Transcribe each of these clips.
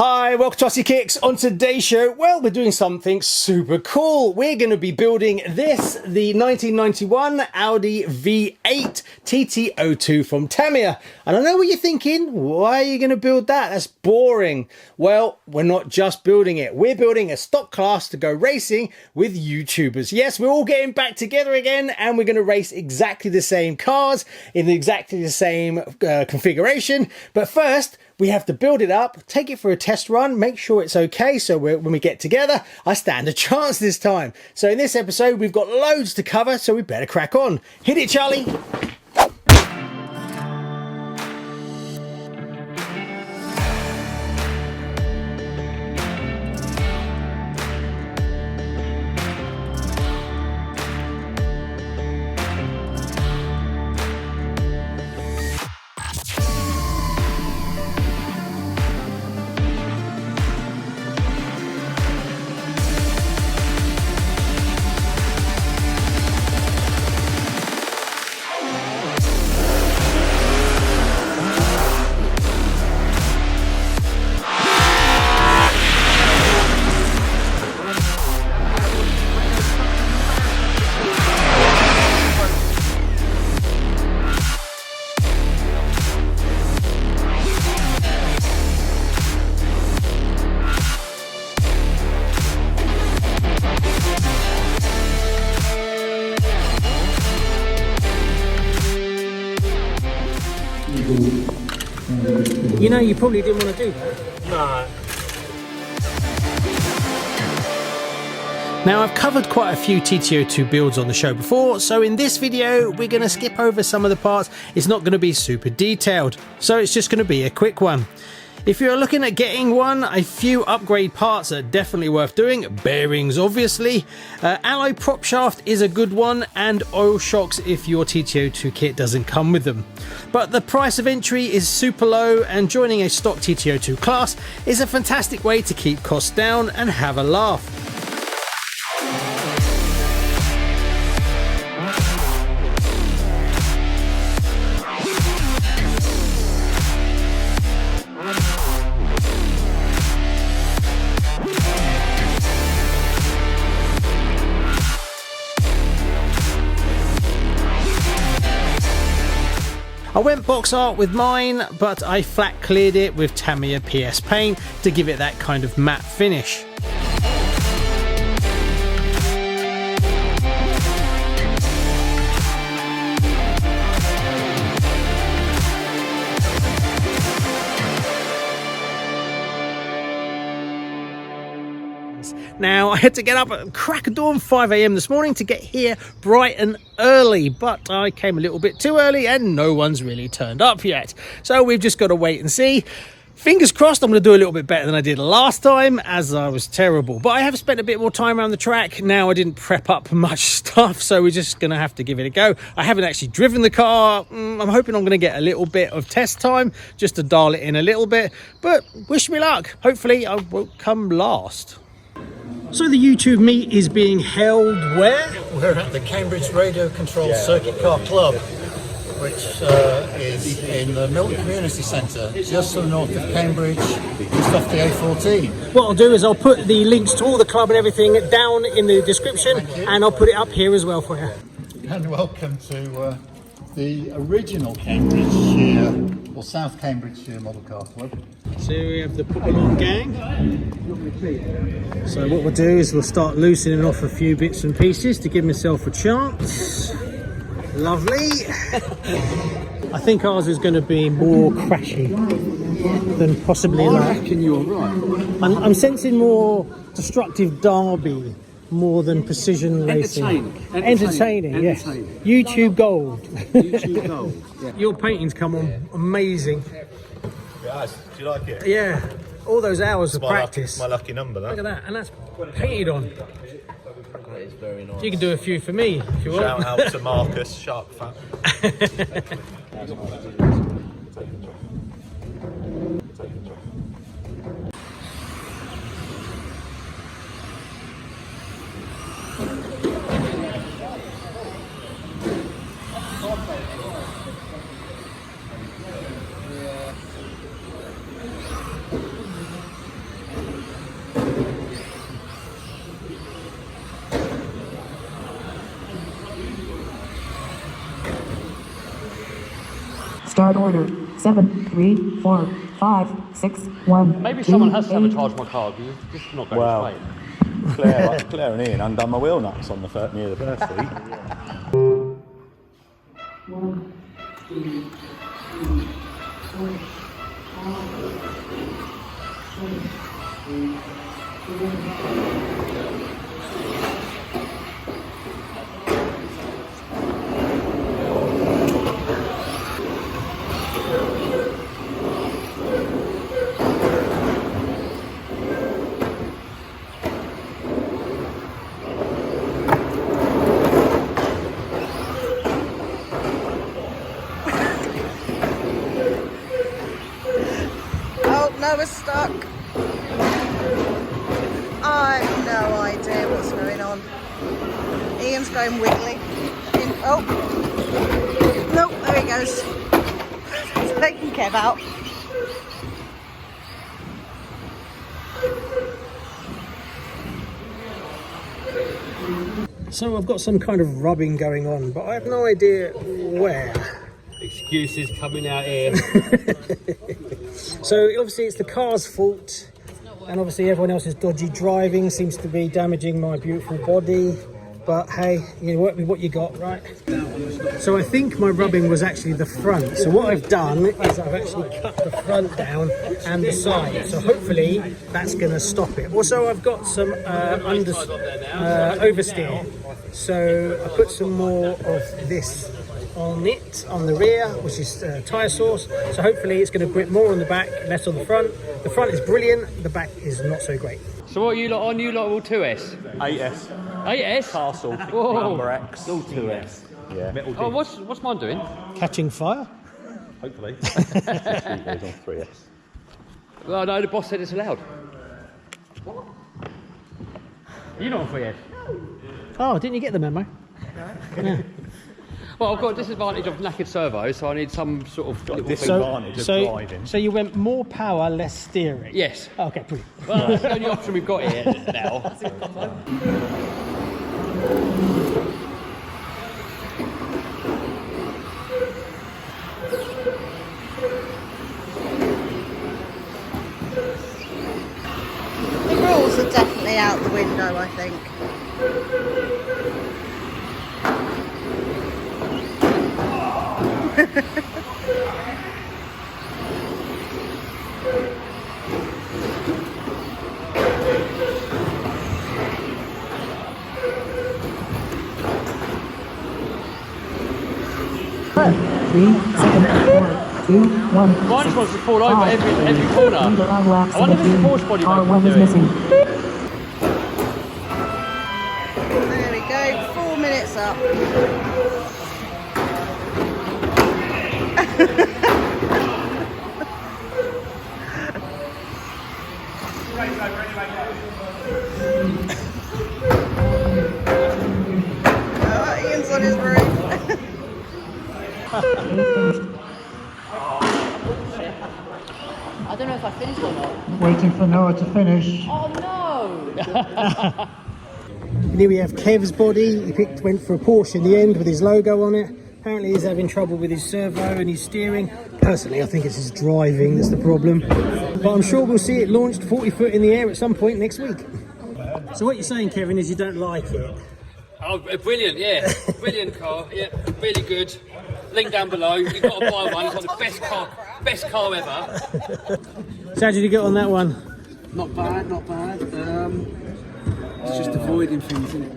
Hi, welcome to RCKicks. On today's show, well, we're doing something super cool. We're going to be building this, the 1991 Audi V8 TT02 from Tamiya. And I know what you're thinking, why are you going to build that? That's boring. Well, we're not just building it. We're building a stock class to go racing with YouTubers. Yes, we're all getting back together again, and we're going to race exactly the same cars in exactly the same configuration. But first, we have to build it up, take it for a test run, make sure it's okay, so when we get together, I stand a chance this time. So in this episode, we've got loads to cover, so we better crack on. Hit it, Charlie! You know, you probably didn't want to do that. No. Now, I've covered quite a few TT02 builds on the show before, so in this video, we're going to skip over some of the parts. It's not going to be super detailed, so it's just going to be a quick one. If you're looking at getting one, a few upgrade parts are definitely worth doing. Bearings, obviously. Alloy prop shaft is a good one, and oil shocks if your TT02 kit doesn't come with them. But the price of entry is super low, and joining a stock TT02 class is a fantastic way to keep costs down and have a laugh. I went box art with mine, but I flat cleared it with Tamiya PS paint to give it that kind of matte finish. Now, I had to get up at crack of dawn, 5 AM this morning to get here bright and early, but I came a little bit too early and no one's really turned up yet. So we've just got to wait and see. Fingers crossed I'm going to do a little bit better than I did last time, as I was terrible. But I have spent a bit more time around the track. Now, I didn't prep up much stuff, so we're just going to have to give it a go. I haven't actually driven the car. I'm hoping I'm going to get a little bit of test time just to dial it in a little bit. But wish me luck. Hopefully I won't come last. So the YouTube meet is being held where? We're at the Cambridge Radio Control Circuit Car Club, which is in the Milton Community Centre, just to the north of Cambridge, just off the A14. What I'll do is I'll put the links to all the club and everything down in the description, and I'll put it up here as well for you. And welcome to the original Cambridgeshire, or South Cambridgeshire Model Car Club. So we have the Put-On gang. So what we'll do is we'll start loosening off a few bits and pieces to give myself a chance. Lovely. I think ours is going to be more crashy than possibly I like. reckon you're right. I'm sensing more destructive derby more than precision racing. Entertaining, yes. YouTube gold. YouTube gold. Yeah. Your painting's come on amazing. Yes, do you like it? Yeah, all those hours of practice. My lucky number, that. Look at that, and that's painted on. That is very nice. You can do a few for me if you want. Shout out to Marcus, Shark Fat. Start order 7, 3, 4, 5, 6, 1. Maybe 2, someone has 8. sabotaged my car, but it's just not going Well, straight. Claire and Ian undone my wheel nuts on the near the birthday. 1, 2, 3, 4, 5, Oh, no, we're stuck. I have no idea what's going on. Ian's going wiggly. Oh, nope, there he goes. Taking Kev out. So I've got some kind of rubbing going on, but I have no idea where. Excuses coming out here. So obviously it's the car's fault, and obviously everyone else's dodgy driving seems to be damaging my beautiful body. But hey, you work with what you got, right? So I think my rubbing was actually the front. So what I've done is I've actually cut the front down and the side. So hopefully that's going to stop it. Also, I've got some oversteer. So I put some more of this on it, on the rear, which is tyre sauce. So hopefully it's going to grip more on the back, less on the front. The front is brilliant, the back is not so great. So what are you lot on? You lot are all 2S? 8S. 8S? Castle. Whoa. Number X. All 2S. Yeah. Metal Oh, what's mine doing? Catching fire? Hopefully. Street goes on 3S. Well, no, the boss said it's allowed. You're not on 3S? Oh, didn't you get the memo? Yeah. Well, I've got a disadvantage of knackered servo, so I need some sort of little thing. Disadvantage of driving. So you went more power, less steering? Yes. Okay, brilliant. Well, that's the only option we've got here now. The rules are definitely out the window, I think. Three, second, 4, 2, 1. Mine just wants to fall over every corner. I wonder if it's the force body Car maker 1 is doing. missing. There we go, 4 minutes up. Oh, Ian's on his roof. I don't know if I finished or not. Waiting for Noah to finish. Oh no! And here we have Kev's body. He went for a Porsche in the end with his logo on it. Apparently he's having trouble with his servo and his steering. Personally, I think it's his driving that's the problem. But I'm sure we'll see it launched 40 foot in the air at some point next week. So what you're saying, Kevin, is you don't like it? Oh, brilliant, yeah. Brilliant car, yeah. Really good. Link down below. You've got to buy one. It's like the best car ever. So how did you get on that one? Not bad, not bad. It's just avoiding things, isn't it?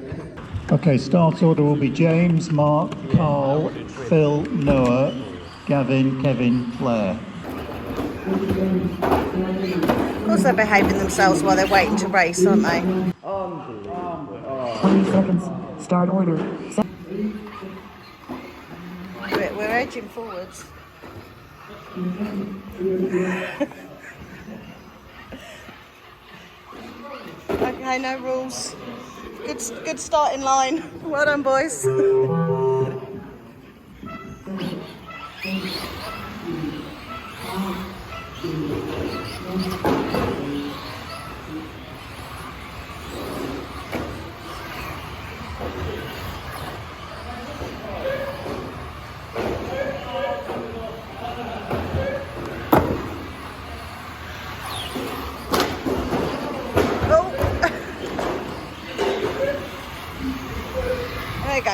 Okay, start order will be James, Mark, Carl, Phil, Noah, Gavin, Kevin, Claire. Of course they're behaving themselves while they're waiting to race, aren't they? 20 seconds. Start order. We're edging forwards. Okay, no rules. Good starting line. Well done, boys.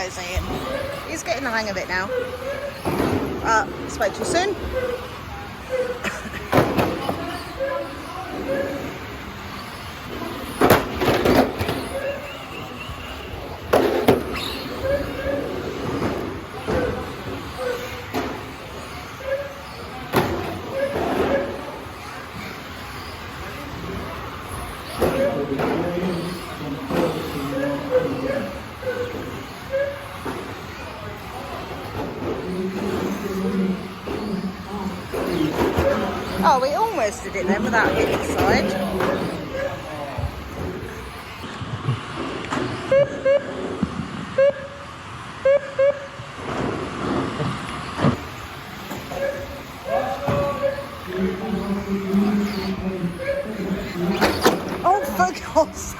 goes, Ian. He's getting the hang of it now. Spoke to you soon. Oh, we almost did it then without hitting the side. Oh, for God's sake.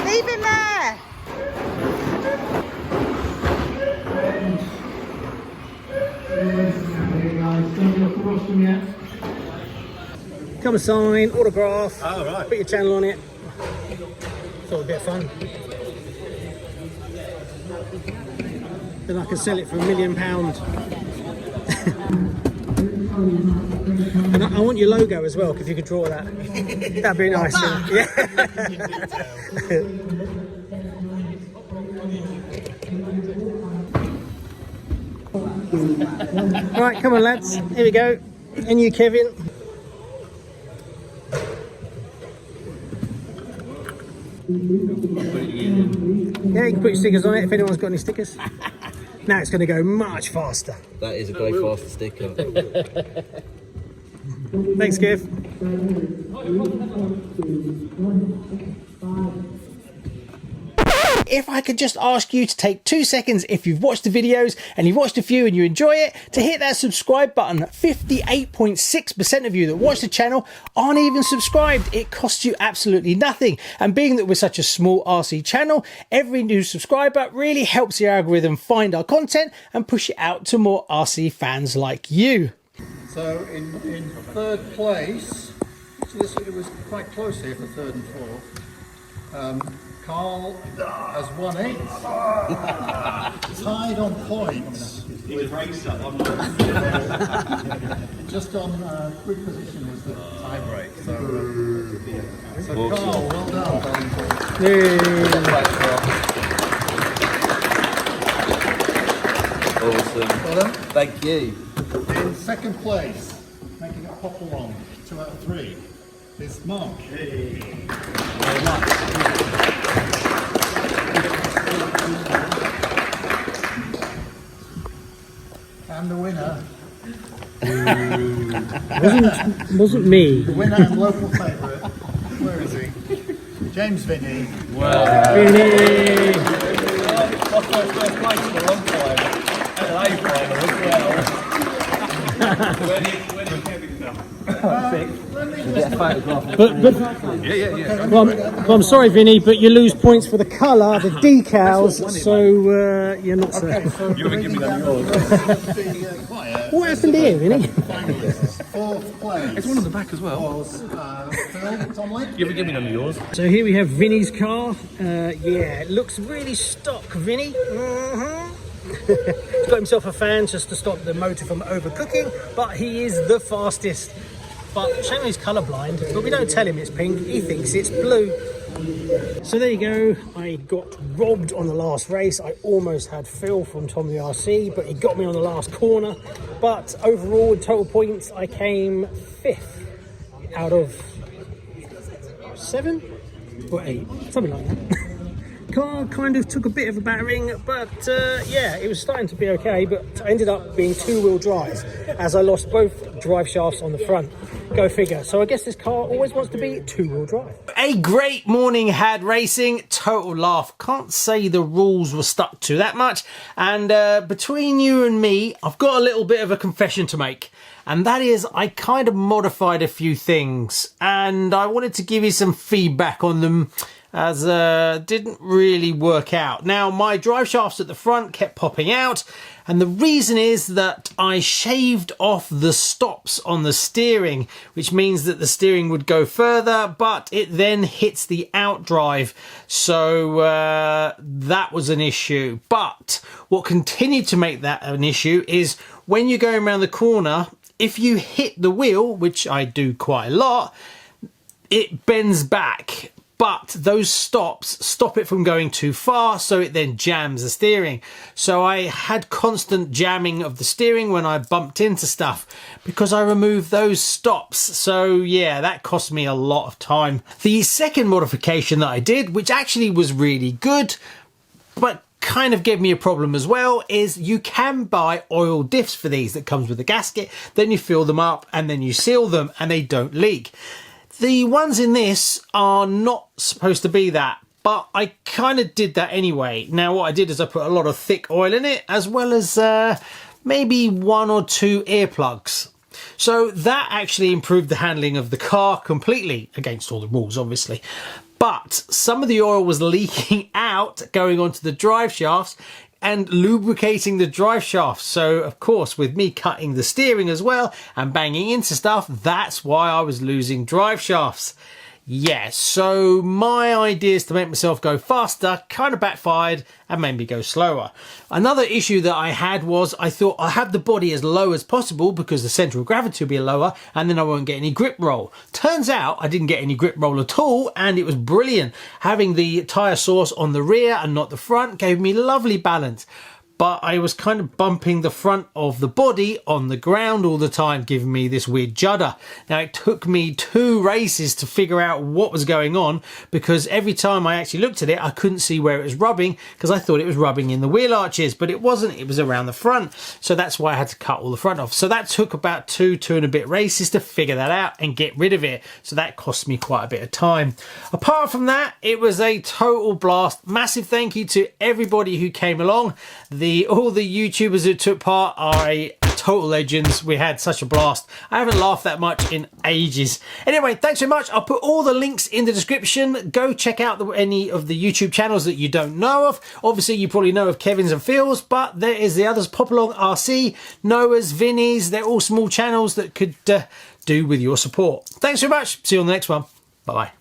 Leave him there. Come and sign, autograph, Oh, right. put your channel on it. Thought it'd be a bit of fun. Then I can sell it for £1 million. And I want your logo as well, if you could draw that. That'd be nice. Yeah. Right, come on lads, here we go. And you, Kevin. Yeah, you can put your stickers on it if anyone's got any stickers. Now it's going to go much faster. That is a great faster sticker. Thanks, Kev. If I could just ask you to take 2 seconds, if you've watched the videos and you've watched a few and you enjoy it, to hit that subscribe button. 58.6% of you that watch the channel aren't even subscribed. It costs you absolutely nothing. And being that we're such a small RC channel, every new subscriber really helps the algorithm find our content and push it out to more RC fans like you. So in third place, so it was quite close here for third and fourth. Carl has won it. Tied on points. Just on good position was the tie break. So Carl, well done. Awesome. Well done. Thank you. In second place, making it pop along, 2 out of 3, is Mark. Very much. And the winner. Wasn't me. The winner and local favourite. Where is he? James Vinny. Wow. Vinny. My first place for a long time. And an A final as well. Where did Kevin come? Well, I'm sorry, Vinny, but you lose points for the colour, the decals, so you're not so. You haven't given me none of yours. What happened here, Vinny? Fourth place. There's one on the back as well. Was Phil Tomleyrc. You haven't given me none of yours. So here we have Vinny's car. Yeah, it looks really stock, Vinny. He's got himself a fan just to stop the motor from overcooking, but he is the fastest. But shame he's colourblind, but we don't tell him it's pink, he thinks it's blue. So there you go, I got robbed on the last race. I almost had Phil from Tomleyrc, but he got me on the last corner. But overall, in total points, I came 5th out of 7 or 8, something like that. Car kind of took a bit of a battering, but yeah, it was starting to be okay, but I ended up being 2-wheel drive as I lost both drive shafts on the front. Go figure. So I guess this car always wants to be 2-wheel drive. A great morning had racing, total laugh. Can't say the rules were stuck to that much. And between you and me, I've got a little bit of a confession to make. And that is, I kind of modified a few things and I wanted to give you some feedback on them. as didn't really work out. Now my drive shafts at the front kept popping out, and the reason is that I shaved off the stops on the steering, which means that the steering would go further, but it then hits the outdrive, so that was an issue. But what continued to make that an issue is when you're going around the corner, if you hit the wheel, which I do quite a lot, it bends back, but those stops stop it from going too far, so it then jams the steering. So I had constant jamming of the steering when I bumped into stuff because I removed those stops. So yeah, that cost me a lot of time. The second modification that I did, which actually was really good, but kind of gave me a problem as well, is you can buy oil diffs for these that comes with a gasket. Then you fill them up and then you seal them and they don't leak. The ones in this are not supposed to be that, but I kind of did that anyway. Now what I did is I put a lot of thick oil in it, as well as maybe 1 or 2 earplugs. So that actually improved the handling of the car completely, against all the rules obviously. But some of the oil was leaking out, going onto the drive shafts and lubricating the drive shafts. So of course, with me cutting the steering as well and banging into stuff, that's why I was losing drive shafts. Yeah, so my ideas to make myself go faster kind of backfired and made me go slower. Another issue that I had was I thought I'll have the body as low as possible because the centre of gravity will be lower and then I won't get any grip roll. Turns out I didn't get any grip roll at all, and it was brilliant. Having the tyre source on the rear and not the front gave me lovely balance. But I was kind of bumping the front of the body on the ground all the time, giving me this weird judder. Now it took me 2 races to figure out what was going on, because every time I actually looked at it, I couldn't see where it was rubbing, because I thought it was rubbing in the wheel arches, but it wasn't, it was around the front. So that's why I had to cut all the front off. So that took about 2 and a bit races to figure that out and get rid of it. So that cost me quite a bit of time. Apart from that, it was a total blast. Massive thank you to everybody who came along. All the YouTubers who took part are total legends. We had such a blast. I haven't laughed that much in ages. Anyway, thanks very much. I'll put all the links in the description. Go check out any of the YouTube channels that you don't know of. Obviously, you probably know of Kevin's and Phil's, but there is the others. Pop Along RC, Noah's, Vinny's. They're all small channels that could do with your support. Thanks very much. See you on the next one. Bye-bye.